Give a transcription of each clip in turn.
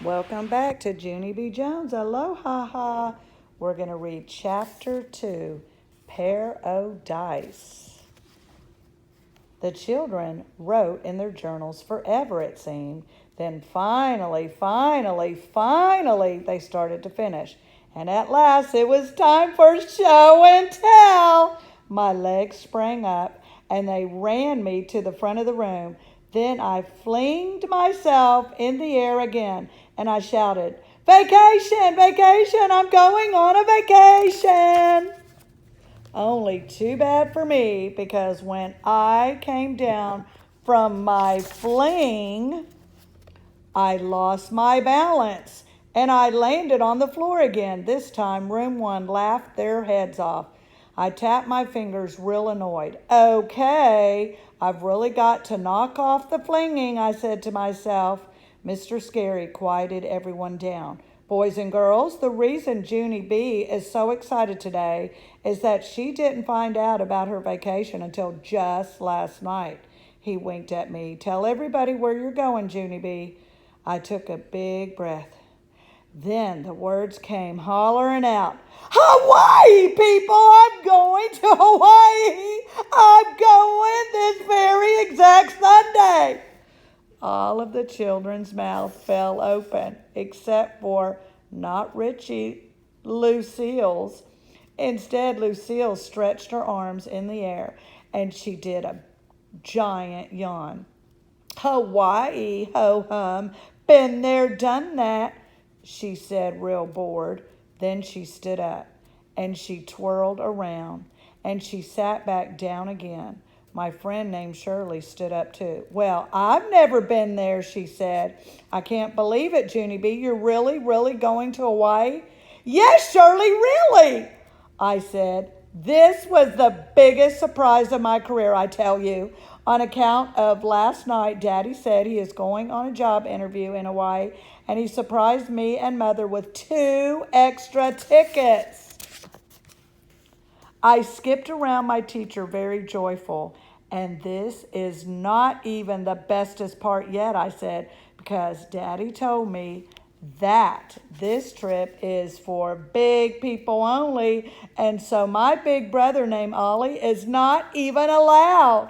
Welcome back to Junie B. Jones. Aloha-ha-ha. We're going to read Chapter 2, Pair o' Dice. The children wrote in their journals forever, it seemed. Then finally, they started to finish. And at last it was time for show and tell. My legs sprang up and they ran me to the front of the room. Then I flinged myself in the air again and I shouted, "Vacation, vacation, I'm going on a vacation." Only too bad for me, because when I came down from my fling, I lost my balance and I landed on the floor again. This time, room one laughed their heads off. I tapped my fingers, real annoyed. "Okay, I've really got to knock off the flinging," I said to myself. Mr. Scary quieted everyone down. "Boys and girls, the reason Junie B is so excited today is that she didn't find out about her vacation until just last night." He winked at me. "Tell everybody where you're going, Junie B." I took a big breath. Then the words came hollering out. "Hawaii, people! I'm going to Hawaii! I'm going this very exact Sunday!" All of the children's mouths fell open, except for not Richie, Lucille's. Instead, Lucille stretched her arms in the air, and she did a giant yawn. "Hawaii, ho-hum, been there, done that," she said, real bored. Then she stood up, and she twirled around, and she sat back down again. My friend named Shirley stood up too. "Well, I've never been there," she said. "I can't believe it, Junie B. You're really going to Hawaii?" "Yes, Shirley, really," I said. "This was the biggest surprise of my career, I tell you. On account of last night, Daddy said he is going on a job interview in Hawaii, and he surprised me and Mother with 2 extra tickets." I skipped around my teacher, very joyful. "And this is not even the bestest part yet," I said, "because Daddy told me that this trip is for big people only, and so my big brother named Ollie is not even allowed."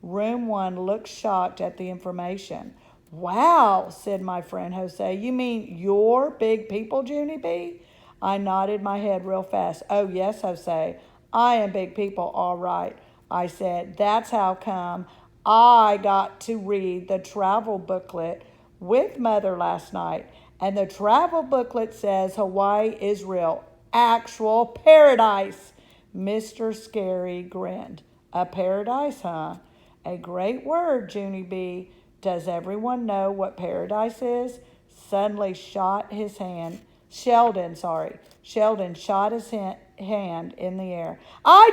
Room one looked shocked at the information. "Wow," said my friend Jose. "You mean you're big people, Junie B?" I nodded my head real fast. "Oh, yes, Jose. I am big people, all right," I said. "That's how come I got to read the travel booklet with Mother last night. And the travel booklet says Hawaii is real, actual paradise." Mr. Scary grinned. "A paradise, huh? A great word, Junie B. Does everyone know what paradise is?" Suddenly shot his hand. Sheldon shot his hand in the air. I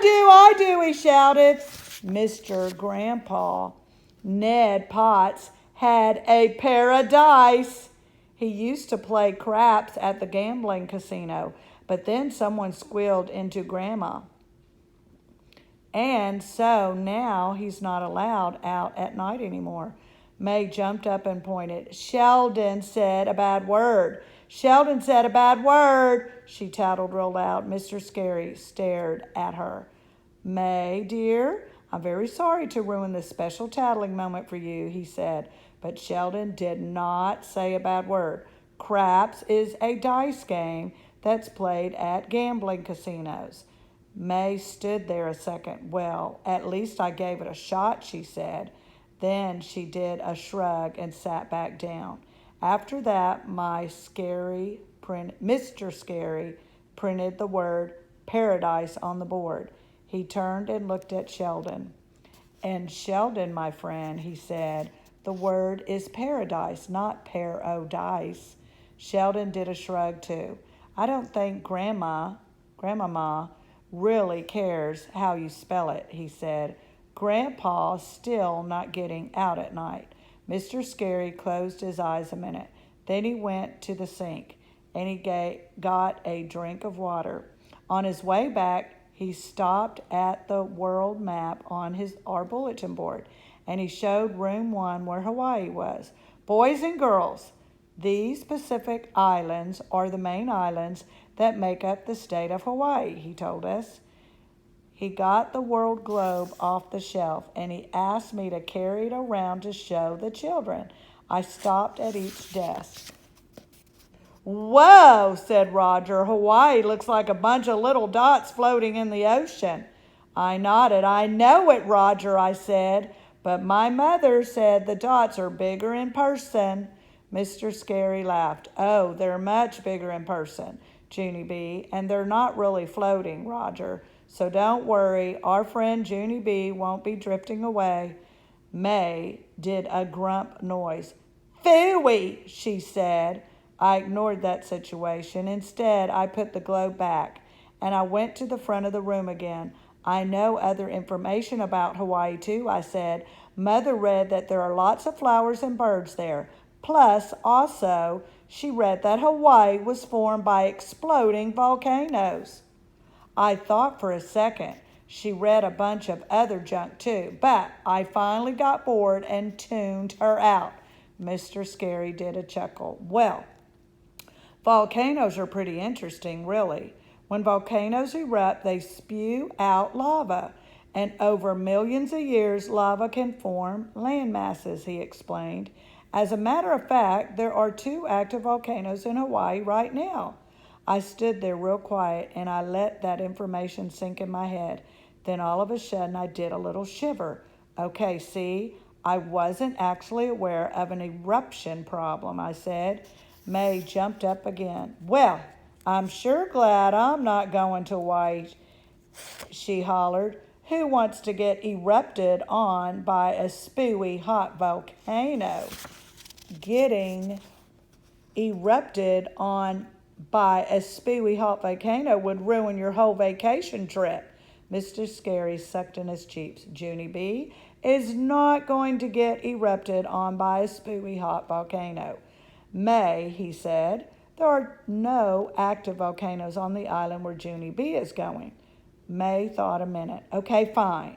do, he shouted. Mr. Grandpa Ned Potts had a paradise. He used to play craps at the gambling casino, but then someone squealed into Grandma. And so now he's not allowed out at night anymore. May jumped up and pointed. "Sheldon said a bad word. Sheldon said a bad word," she tattled real loud. Mr. Scary stared at her. "May, dear, I'm very sorry to ruin this special tattling moment for you," he said. But Sheldon did not say a bad word. Craps is a dice game that's played at gambling casinos. May stood there a second. "Well, at least I gave it a shot," she said. Then she did a shrug and sat back down. After that, Mr. Scary printed the word paradise on the board. He turned and looked at Sheldon. "And Sheldon, my friend," he said, "the word is paradise, not pair-o-dice." Sheldon did a shrug too. "I don't think Grandmama really cares how you spell it," he said. "Grandpa's still not getting out at night." Mr. Scary closed his eyes a minute. Then he went to the sink and he got a drink of water. On his way back, he stopped at the world map on our bulletin board, and he showed room one where Hawaii was. "Boys and girls, These Pacific Islands are the main islands that make up the state of Hawaii, he told us. He got the world globe off the shelf and he asked me to carry it around to show the children. I stopped at each desk. Whoa, said Roger. Hawaii looks like a bunch of little dots floating in the ocean. I nodded. I know it, Roger, I said, but my mother said the dots are bigger in person. Mr. Scary laughed. Oh, they're much bigger in person, Junie B., and they're not really floating, Roger. So don't worry, our friend Junie B. won't be drifting away. May did a grump noise. Phooey, she said. I ignored that situation. Instead, I put the globe back, and I went to the front of the room again. I know other information about Hawaii, too, I said. Mother read that there are lots of flowers and birds there. Plus, also, she read that Hawaii was formed by exploding volcanoes. I thought for a second she read a bunch of other junk too, but I finally got bored and tuned her out. Mr. Scary did a chuckle. Well, volcanoes are pretty interesting, really. When volcanoes erupt, they spew out lava, and over millions of years, lava can form land masses, he explained. As a matter of fact, there are 2 active volcanoes in Hawaii right now. I stood there real quiet and I let that information sink in my head. Then all of a sudden I did a little shiver. Okay, see, I wasn't actually aware of an eruption problem, I said. May jumped up again. Well, I'm sure glad I'm not going to Hawaii, she hollered. Who wants to get erupted on by a spewy hot volcano? Getting erupted on by a spewy hot volcano would ruin your whole vacation trip. Mr. Scary sucked in his cheeks. Junie B. is not going to get erupted on by a spewy hot volcano. May, he said, there are no active volcanoes on the island where Junie B. is going. May thought a minute. Okay, fine.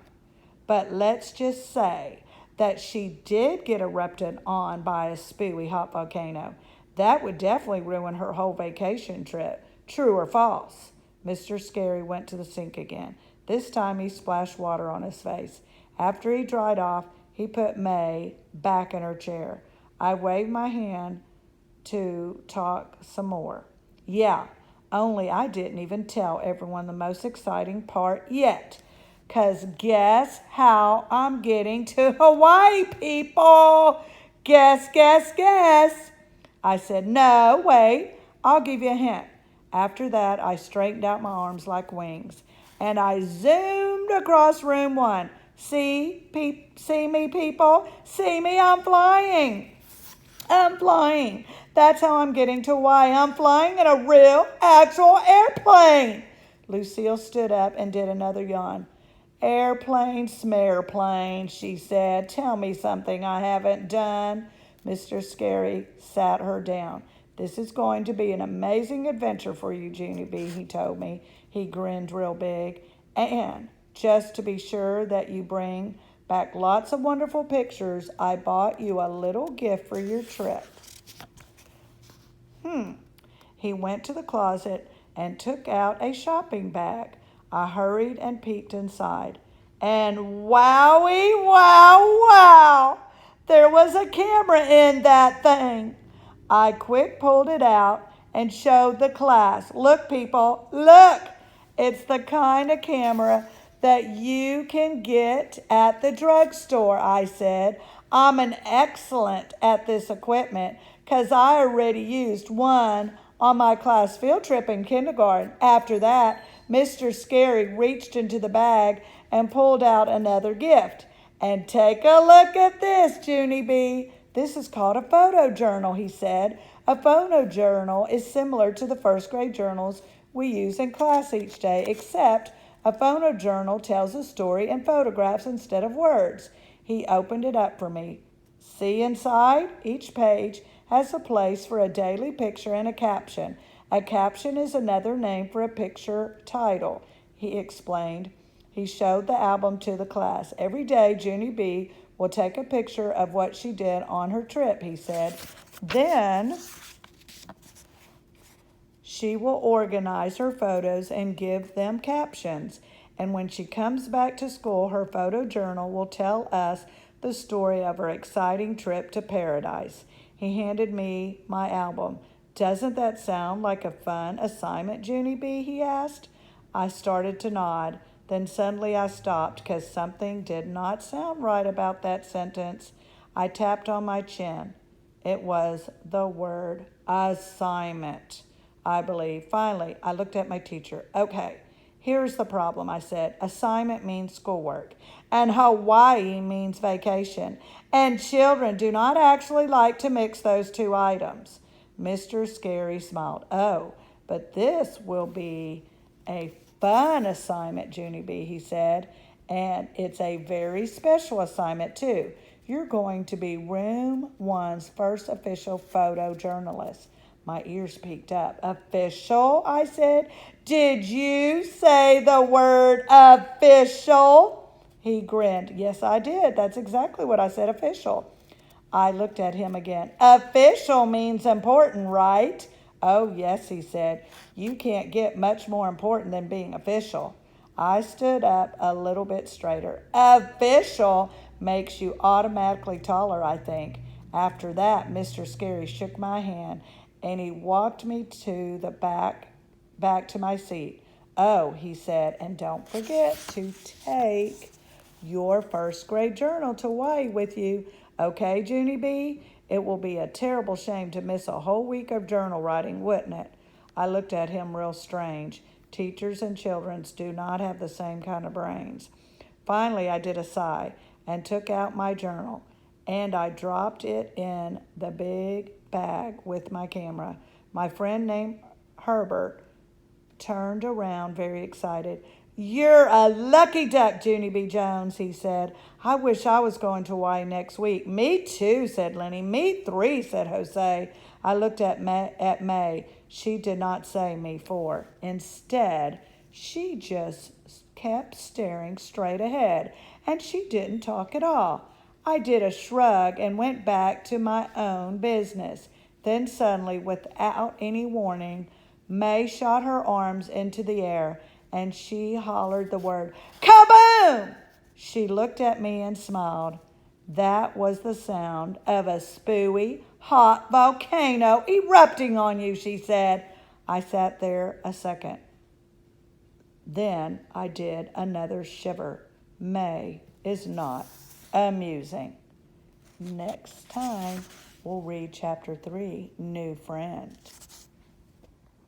But let's just say that she did get erupted on by a spewy hot volcano. That would definitely ruin her whole vacation trip. True or false? Mr. Scary went to the sink again. This time he splashed water on his face. After he dried off, he put May back in her chair. I waved my hand to talk some more. Yeah, only I didn't even tell everyone the most exciting part yet. 'Cause guess how I'm getting to Hawaii, people? Guess, guess, guess. I said, no, wait, I'll give you a hint. After that, I straightened out my arms like wings, and I zoomed across room 1. See me, people? See me? I'm flying. I'm flying. That's how I'm getting to Hawaii. I'm flying in a real, actual airplane. Lucille stood up and did another yawn. Airplane, smareplane, she said. Tell me something I haven't done. Mr. Scary sat her down. This is going to be an amazing adventure for you, Junie B., he told me. He grinned real big. And just to be sure that you bring back lots of wonderful pictures, I bought you a little gift for your trip. He went to the closet and took out a shopping bag. I hurried and peeked inside. And wowie, wow, wow, there was a camera in that thing. I quick pulled it out and showed the class. Look, people, look. It's the kind of camera that you can get at the drugstore, I said. I'm an excellent at this equipment because I already used one on my class field trip in kindergarten. After that, Mr. Scary reached into the bag and pulled out another gift. And take a look at this, Junie B. This is called a photojournal, he said. A photojournal is similar to the first grade journals we use in class each day, except a photojournal tells a story in photographs instead of words. He opened it up for me. See inside? Each page has a place for a daily picture and a caption. A caption is another name for a picture title, he explained. He showed the album to the class. Every day, Junie B. will take a picture of what she did on her trip, he said. Then she will organize her photos and give them captions. And when she comes back to school, her photo journal will tell us the story of her exciting trip to paradise. He handed me my album. Doesn't that sound like a fun assignment, Junie B? He asked. I started to nod. Then suddenly I stopped because something did not sound right about that sentence. I tapped on my chin. It was the word assignment, I believe. Finally, I looked at my teacher. Okay, here's the problem, I said. Assignment means schoolwork, and Hawaii means vacation, and children do not actually like to mix those two items. Mr. Scary smiled. Oh, but this will be a fun assignment, Junie B, he said, and it's a very special assignment, too. You're going to be Room 1's first official photojournalist. My ears peaked up. Official, I said. Did you say the word official? He grinned. Yes, I did. That's exactly what I said, official. I looked at him again. Official means important, right? Oh, yes, he said. You can't get much more important than being official. I stood up a little bit straighter. Official makes you automatically taller, I think. After that, Mr. Scary shook my hand and he walked me to the back to my seat. Oh, he said, and don't forget to take your first grade journal to Hawaii with you. Okay, Junie B? It will be a terrible shame to miss a whole week of journal writing, wouldn't it? I looked at him real strange. Teachers and children do not have the same kind of brains. Finally, I did a sigh and took out my journal, and I dropped it in the big bag with my camera. My friend named Herbert turned around very excited. You're a lucky duck, Junie B. Jones, he said. I wish I was going to Hawaii next week. Me too, said Lenny. Me three, said Jose. I looked at May. She did not say me four. Instead, she just kept staring straight ahead, and she didn't talk at all. I did a shrug and went back to my own business. Then suddenly, without any warning, May shot her arms into the air and she hollered the word, kaboom! She looked at me and smiled. That was the sound of a spooey, hot volcano erupting on you, she said. I sat there a second. Then I did another shiver. May is not amusing. Next time, we'll read Chapter 3, New Friend.